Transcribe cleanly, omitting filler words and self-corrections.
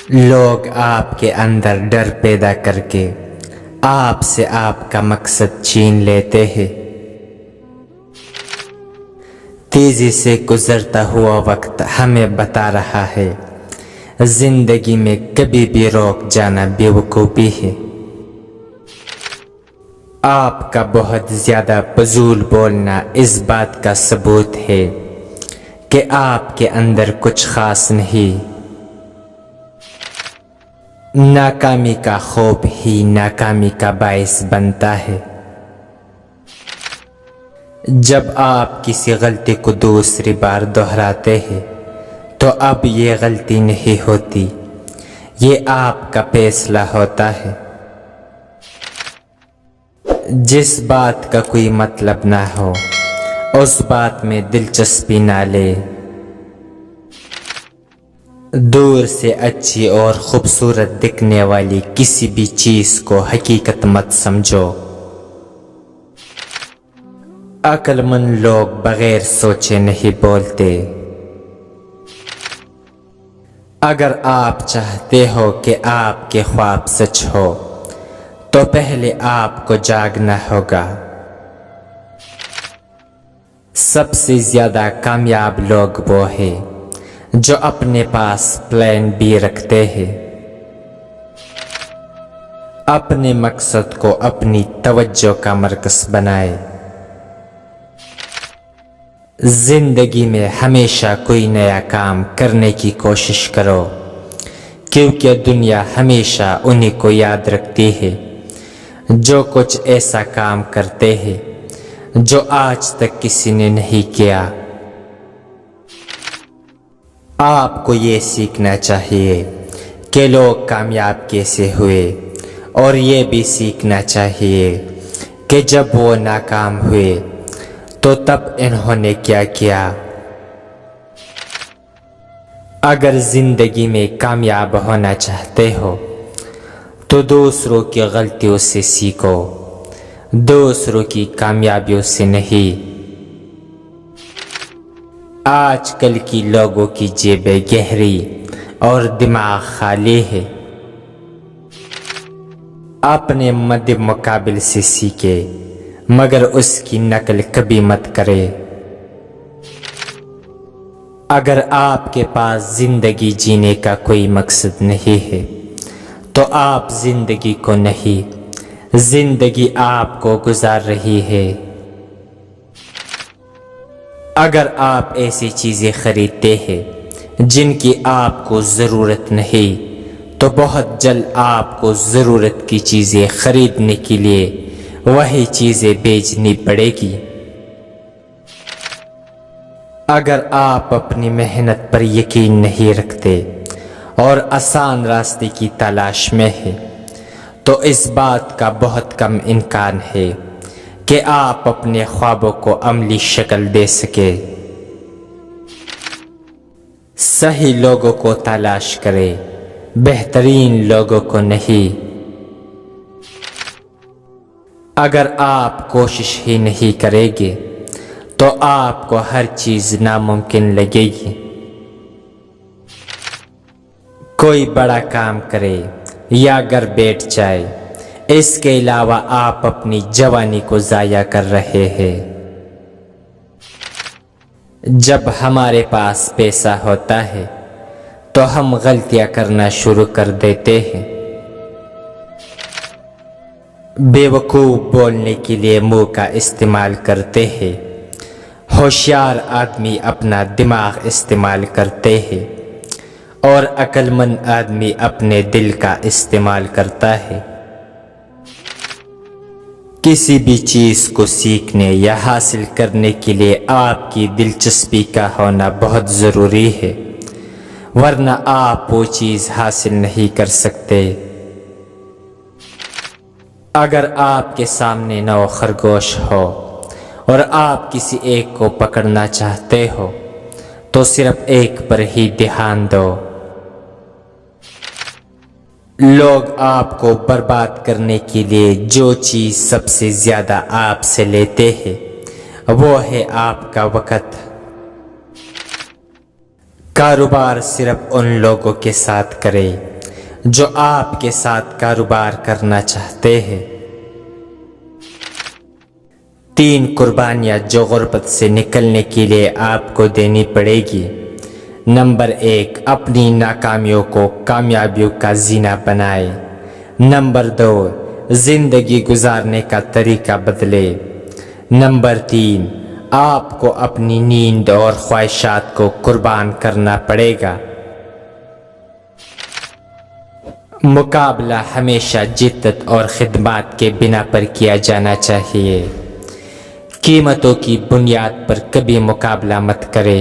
لوگ آپ کے اندر ڈر پیدا کر کے آپ سے آپ کا مقصد چھین لیتے ہیں۔ تیزی سے گزرتا ہوا وقت ہمیں بتا رہا ہے زندگی میں کبھی بھی روک جانا بیوقوفی ہے۔ آپ کا بہت زیادہ فضول بولنا اس بات کا ثبوت ہے کہ آپ کے اندر کچھ خاص نہیں۔ ناکامی کا خوف ہی ناکامی کا باعث بنتا ہے۔ جب آپ کسی غلطی کو دوسری بار دہراتے ہیں تو اب یہ غلطی نہیں ہوتی، یہ آپ کا فیصلہ ہوتا ہے۔ جس بات کا کوئی مطلب نہ ہو اس بات میں دلچسپی نہ لے۔ دور سے اچھی اور خوبصورت دکھنے والی کسی بھی چیز کو حقیقت مت سمجھو۔ عقل مند لوگ بغیر سوچے نہیں بولتے۔ اگر آپ چاہتے ہو کہ آپ کے خواب سچ ہو تو پہلے آپ کو جاگنا ہوگا۔ سب سے زیادہ کامیاب لوگ وہ ہیں جو اپنے پاس پلان بی رکھتے ہیں۔ اپنے مقصد کو اپنی توجہ کا مرکز بنائے۔ زندگی میں ہمیشہ کوئی نیا کام کرنے کی کوشش کرو، کیونکہ دنیا ہمیشہ انہیں کو یاد رکھتی ہے جو کچھ ایسا کام کرتے ہیں جو آج تک کسی نے نہیں کیا۔ آپ کو یہ سیکھنا چاہیے کہ لوگ کامیاب کیسے ہوئے، اور یہ بھی سیکھنا چاہیے کہ جب وہ ناکام ہوئے تو تب انہوں نے کیا کیا۔ اگر زندگی میں کامیاب ہونا چاہتے ہو تو دوسروں کی غلطیوں سے سیکھو، دوسروں کی کامیابیوں سے نہیں۔ آج کل کی لوگوں کی جیبیں گہری اور دماغ خالی ہے۔ اپنے مد مقابل سے سیکھے مگر اس کی نقل کبھی مت کرے۔ اگر آپ کے پاس زندگی جینے کا کوئی مقصد نہیں ہے تو آپ زندگی کو نہیں، زندگی آپ کو گزار رہی ہے۔ اگر آپ ایسی چیزیں خریدتے ہیں جن کی آپ کو ضرورت نہیں تو بہت جلد آپ کو ضرورت کی چیزیں خریدنے کے لیے وہی چیزیں بیچنی پڑے گی۔ اگر آپ اپنی محنت پر یقین نہیں رکھتے اور آسان راستے کی تلاش میں ہیں تو اس بات کا بہت کم امکان ہے کہ آپ اپنے خوابوں کو عملی شکل دے سکے۔ صحیح لوگوں کو تلاش کرے، بہترین لوگوں کو نہیں۔ اگر آپ کوشش ہی نہیں کریں گے تو آپ کو ہر چیز ناممکن لگے گی۔ کوئی بڑا کام کرے یا گھر بیٹھ جائے، اس کے علاوہ آپ اپنی جوانی کو ضائع کر رہے ہیں۔ جب ہمارے پاس پیسہ ہوتا ہے تو ہم غلطیاں کرنا شروع کر دیتے ہیں۔ بیوقوف بولنے کے لیے منہ کا استعمال کرتے ہیں، ہوشیار آدمی اپنا دماغ استعمال کرتے ہیں اور عقل مند آدمی اپنے دل کا استعمال کرتا ہے۔ کسی بھی چیز کو سیکھنے یا حاصل کرنے کے لیے آپ کی دلچسپی کا ہونا بہت ضروری ہے، ورنہ آپ وہ چیز حاصل نہیں کر سکتے۔ اگر آپ کے سامنے 9 خرگوش ہو اور آپ کسی ایک کو پکڑنا چاہتے ہو تو صرف ایک پر ہی دھیان دو۔ لوگ آپ کو برباد کرنے کے لیے جو چیز سب سے زیادہ آپ سے لیتے ہیں وہ ہے آپ کا وقت۔ کاروبار صرف ان لوگوں کے ساتھ کرے جو آپ کے ساتھ کاروبار کرنا چاہتے ہیں۔ 3 قربانیاں جو غربت سے نکلنے کے لیے آپ کو دینی پڑے گی۔ نمبر 1، اپنی ناکامیوں کو کامیابیوں کا زینہ بنائے۔ نمبر 2، زندگی گزارنے کا طریقہ بدلے۔ نمبر 3، آپ کو اپنی نیند اور خواہشات کو قربان کرنا پڑے گا۔ مقابلہ ہمیشہ جدت اور خدمات کے بنا پر کیا جانا چاہیے۔ قیمتوں کی بنیاد پر کبھی مقابلہ مت کرے۔